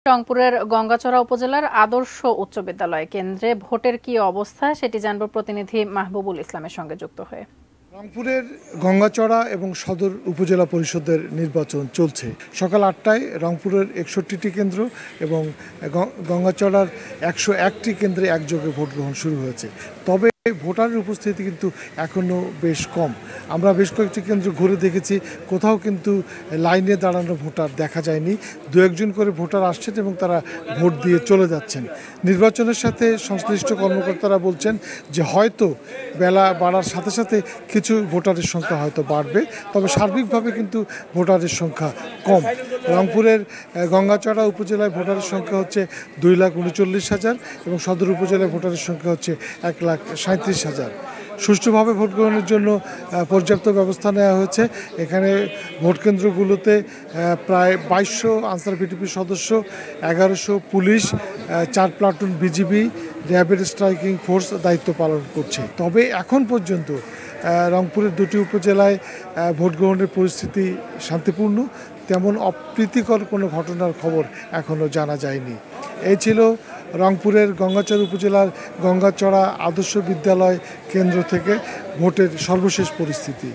রংপুরের গঙ্গাচড়া উপজেলার আদর্শ উচ্চ বিদ্যালয় কেন্দ্রে ভোটের কি অবস্থা সেটি জানব প্রতিনিধি মাহবুবুল ইসলামের সঙ্গে যুক্ত হয়ে। রংপুরের গঙ্গাচড়া এবং সদর উপজেলা পরিষদের নির্বাচন চলছে। সকাল ৮টায় রংপুরের ৬১টি কেন্দ্র এবং গঙ্গাচড়ার ১০১টি কেন্দ্রে একযোগে ভোট গ্রহণ শুরু হয়েছে। তবে ভোটারের উপস্থিতি কিন্তু এখনও বেশ কম। আমরা বেশ কয়েকটি কেন্দ্র ঘুরে দেখেছি, কোথাও কিন্তু লাইনে দাঁড়ানো ভোটার দেখা যায়নি। দু একজন করে ভোটার আসছেন এবং তারা ভোট দিয়ে চলে যাচ্ছেন। নির্বাচনের সাথে সংশ্লিষ্ট কর্মকর্তারা বলছেন যে হয়তো বেলা বাড়ার সাথে সাথে কিছু ভোটারের সংখ্যা হয়তো বাড়বে, তবে সার্বিকভাবে কিন্তু ভোটারের সংখ্যা কম। রংপুরের গঙ্গাচড়া উপজেলায় ভোটারের সংখ্যা হচ্ছে 2,39,000 এবং সদর উপজেলায় ভোটারের সংখ্যা হচ্ছে 1,37,000। সুষ্ঠুভাবে ভোট গ্রহণের জন্য পর্যাপ্ত ব্যবস্থা নেওয়া হয়েছে। এখানে ভোট কেন্দ্রগুলোতে প্রায় 2200 আনসার ভিডিপি সদস্য, 1100 পুলিশ, 4 প্লাটুন বিজিবি, র্যাবের স্ট্রাইকিং ফোর্স দায়িত্ব পালন করছে। তবে এখন পর্যন্ত রংপুরের দুটি উপজেলায় ভোট গ্রহণের পরিস্থিতি শান্তিপূর্ণ, তেমন অপ্রীতিকর কোনো ঘটনার খবর এখনও জানা যায়নি। এই ছিল রংপুরের গঙ্গাচড়া উপজেলার গঙ্গাচড়া আদর্শ বিদ্যালয় কেন্দ্র থেকে ভোটের সর্বশেষ পরিস্থিতি।